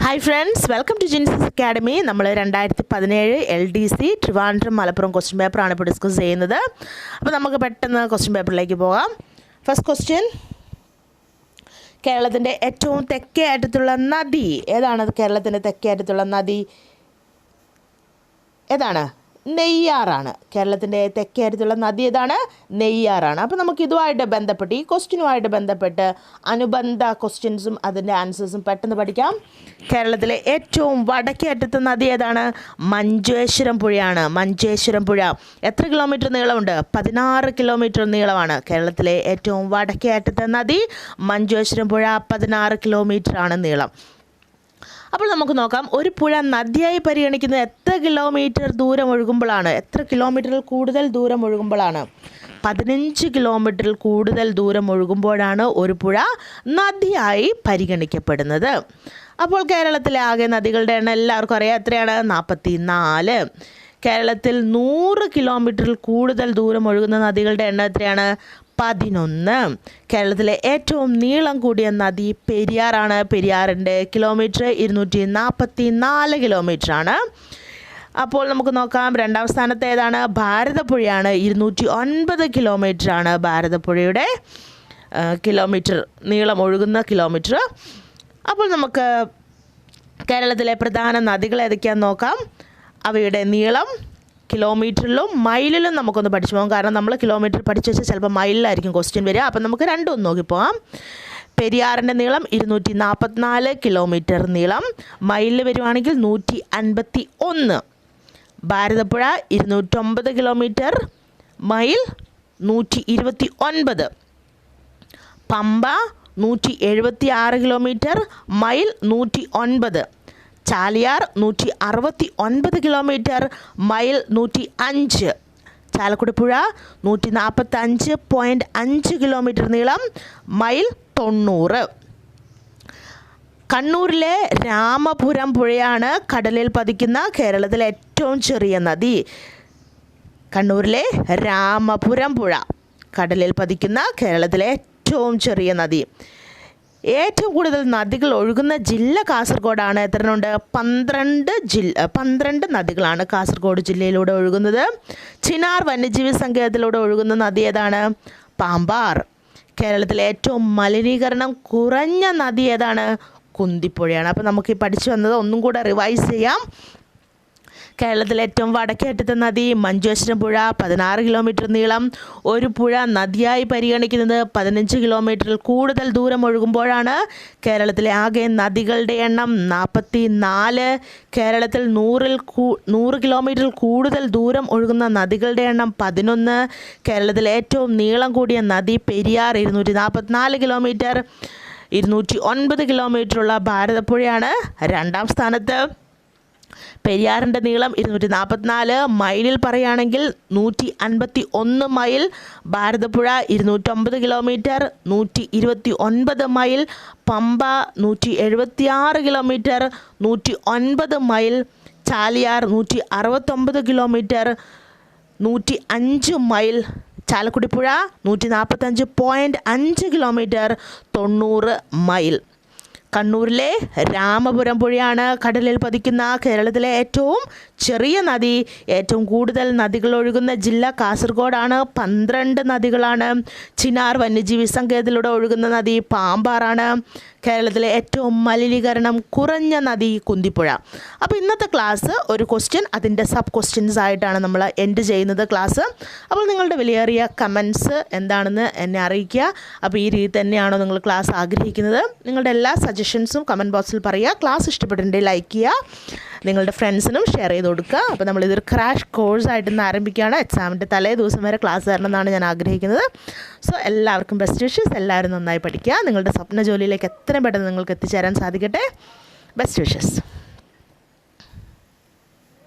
Hi friends, welcome to JINCY'S Academy. നമ്മൾ 2017 LDC Trivandrum Malappuram question പേപ്പറാണ് ഇപ്പോൾ ഡിസ്കസ് ചെയ്യുന്നത്. അപ്പോൾ നമുക്ക് പെട്ടെന്ന് ക്വസ്റ്റ്യൻ പേപ്പറിലേക്ക് പോകാം. ഫസ്റ്റ് ക്വസ്റ്റ്യൻ, കേരളത്തിൻ്റെ ഏറ്റവും തെക്കേ അറ്റത്തുള്ള നദി ഏതാണ്? കേരളത്തിൻ്റെ തെക്കേ അറ്റത്തുള്ള നദി ഏതാണ്? നെയ്യാറാണ്. കേരളത്തിൻ്റെ തെക്കേ അറ്റത്തുള്ള നദി ഏതാണ്? നെയ്യാറാണ്. അപ്പോൾ നമുക്ക് ഇതുമായിട്ട് ബന്ധപ്പെട്ട് ഈ ക്വസ്റ്റ്യനുമായിട്ട് ബന്ധപ്പെട്ട് അനുബന്ധ ക്വസ്റ്റ്യൻസും അതിൻ്റെ ആൻസേഴ്സും പെട്ടെന്ന് പഠിക്കാം. കേരളത്തിലെ ഏറ്റവും വടക്കേ അറ്റത്തെ നദി ഏതാണ്? മഞ്ചേശ്വരം പുഴയാണ്. മഞ്ചേശ്വരം പുഴ എത്ര കിലോമീറ്റർ നീളമുണ്ട്? 16 കിലോമീറ്റർ നീളമാണ്. കേരളത്തിലെ ഏറ്റവും വടക്കേ അറ്റത്തെ നദി മഞ്ചേശ്വരം പുഴ 16 കിലോമീറ്ററാണ് നീളം. അപ്പോൾ നമുക്ക് നോക്കാം, ഒരു പുഴ നദിയായി പരിഗണിക്കുന്നത് എത്ര കിലോമീറ്റർ ദൂരം ഒഴുകുമ്പോഴാണ്? എത്ര കിലോമീറ്ററിൽ കൂടുതൽ ദൂരം ഒഴുകുമ്പോഴാണ്? 15 കിലോമീറ്ററിൽ കൂടുതൽ ദൂരം ഒഴുകുമ്പോഴാണ് ഒരു പുഴ നദിയായി പരിഗണിക്കപ്പെടുന്നത്. അപ്പോൾ കേരളത്തിലെ ആകെ നദികളുടെ എണ്ണം എല്ലാവർക്കും അറിയാം, എത്രയാണ്? 44. കേരളത്തിൽ 100 കിലോമീറ്ററിൽ കൂടുതൽ ദൂരം ഒഴുകുന്ന നദികളുടെ എണ്ണം എത്രയാണ്? 11. കേരളത്തിലെ ഏറ്റവും നീളം കൂടിയ നദി പെരിയാറാണ്. പെരിയാറിൻ്റെ കിലോമീറ്റർ 244 കിലോമീറ്ററാണ്. അപ്പോൾ നമുക്ക് നോക്കാം, രണ്ടാം സ്ഥാനത്ത് ഏതാണ്? ഭാരതപ്പുഴയാണ്. 209 കിലോമീറ്ററാണ് ഭാരതപ്പുഴയുടെ കിലോമീറ്റർ, നീളം ഒഴുകുന്ന കിലോമീറ്റർ. അപ്പോൾ നമുക്ക് കേരളത്തിലെ പ്രധാന നദികൾ ഏതൊക്കെയാണെന്ന് നോക്കാം. അവയുടെ നീളം കിലോമീറ്ററിലും മൈലിലും നമുക്കൊന്ന് പഠിച്ചു പോകാം. കാരണം നമ്മൾ കിലോമീറ്റർ പഠിച്ചു വെച്ചാൽ ചിലപ്പോൾ മൈലിലായിരിക്കും ക്വസ്റ്റ്യൻ വരിക. അപ്പം നമുക്ക് രണ്ടും ഒന്ന് നോക്കിപ്പോകാം. പെരിയാറിൻ്റെ നീളം 244 കിലോമീറ്റർ നീളം, മൈലിൽ വരുവാണെങ്കിൽ 151. Bharathappuzha 209 kilometre, mile 129. Pamba 176 kilometre, mile 109. Chaliyar 169 kilometre, mile 105. Chalakudy പുഴ 145.5 കിലോമീറ്റർ നീളം, മൈൽ 90. കണ്ണൂരിലെ രാമപുരം പുഴയാണ് കടലിൽ പതിക്കുന്ന കേരളത്തിലെ ഏറ്റവും ചെറിയ നദി. കണ്ണൂരിലെ രാമപുരം പുഴ കടലിൽ പതിക്കുന്ന കേരളത്തിലെ ഏറ്റവും ചെറിയ നദി. ഏറ്റവും കൂടുതൽ നദികൾ ഒഴുകുന്ന ജില്ല കാസർഗോഡാണ്. എത്രയുണ്ട്? 12 നദികളാണ് കാസർഗോഡ് ജില്ലയിലൂടെ ഒഴുകുന്നത്. ചിനാർ വന്യജീവി സങ്കേതത്തിലൂടെ ഒഴുകുന്ന നദി ഏതാണ്? പാമ്പാർ. കേരളത്തിലെ ഏറ്റവും മലിനീകരണം കുറഞ്ഞ നദി ഏതാണ്? കുന്തിപ്പുഴയാണ്. അപ്പോൾ നമുക്ക് ഈ പഠിച്ചു വന്നത് ഒന്നും കൂടെ റിവൈസ് ചെയ്യാം. കേരളത്തിലെ ഏറ്റവും വടക്കേ അറ്റത്തെ നദി മഞ്ചേശ്വരം പുഴ, 16 കിലോമീറ്റർ നീളം. ഒരു പുഴ നദിയായി പരിഗണിക്കുന്നത് 15 കിലോമീറ്ററിൽ കൂടുതൽ ദൂരം ഒഴുകുമ്പോഴാണ്. കേരളത്തിലെ ആകെ നദികളുടെ എണ്ണം 44. കേരളത്തിൽ 100 കിലോമീറ്ററിൽ കൂടുതൽ ദൂരം ഒഴുകുന്ന നദികളുടെ എണ്ണം 11. കേരളത്തിലെ ഏറ്റവും നീളം കൂടിയ നദി പെരിയാർ 244 കിലോമീറ്റർ, 209 കിലോമീറ്ററുള്ള ഭാരതപ്പുഴയാണ് രണ്ടാം സ്ഥാനത്ത്. പെരിയാറിൻ്റെ നീളം 244, മൈലിൽ പറയുകയാണെങ്കിൽ 151 mile. Bharathappuzha 209 kilometre, 129 mile. Pamba 176 kilometre, 109 mile. Chaliyar 169 kilometre, 105 mile. Chalakudy പുഴ 145.5 കിലോമീറ്റർ, 90 മൈൽ. കണ്ണൂരിലെ രാമപുരം പുഴയാണ് കടലിൽ പതിക്കുന്ന കേരളത്തിലെ ഏറ്റവും ചെറിയ നദി. ഏറ്റവും കൂടുതൽ നദികൾ ഒഴുകുന്ന ജില്ല കാസർഗോഡാണ്. 12 നദികളാണ്. ചിനാർ വന്യജീവി സങ്കേതത്തിലൂടെ ഒഴുകുന്ന നദി പാമ്പാറാണ്. കേരളത്തിലെ ഏറ്റവും മലിനീകരണം കുറഞ്ഞ നദി കുന്തിപ്പുഴ. അപ്പോൾ ഇന്നത്തെ ക്ലാസ് ഒരു ക്വസ്റ്റ്യൻ, അതിൻ്റെ സബ് ക്വസ്റ്റ്യൻസ് ആയിട്ടാണ് നമ്മൾ എൻഡ് ചെയ്യുന്നത് ക്ലാസ്. അപ്പോൾ നിങ്ങളുടെ വിലയേറിയ കമൻസ് എന്താണെന്ന് എന്നെ അറിയിക്കുക. അപ്പോൾ ഈ രീതി തന്നെയാണോ നിങ്ങൾ ക്ലാസ് ആഗ്രഹിക്കുന്നത്? നിങ്ങളുടെ എല്ലാ സജഷൻസും കമൻറ്റ് ബോക്സിൽ പറയുക. ക്ലാസ് ഇഷ്ടപ്പെട്ടിട്ടുണ്ടെങ്കിൽ ലൈക്ക് ചെയ്യുക, നിങ്ങളുടെ ഫ്രണ്ട്സിനും ഷെയർ ചെയ്ത് കൊടുക്കുക. അപ്പോൾ നമ്മളിതൊരു ക്രാഷ് കോഴ്സായിട്ട് ഇന്ന് ആരംഭിക്കുകയാണ്. എക്സാമിൻ്റെ തലേ ദിവസം വരെ ക്ലാസ് തരണമെന്നാണ് ഞാൻ ആഗ്രഹിക്കുന്നത്. സോ എല്ലാവർക്കും ബെസ്റ്റ് വിഷസ്. എല്ലാവരും നന്നായി പഠിക്കുക. നിങ്ങളുടെ സ്വപ്ന ജോലിയിലേക്ക് എത്രയും പെട്ടെന്ന് നിങ്ങൾക്ക് എത്തിച്ചേരാൻ സാധിക്കട്ടെ. Best wishes.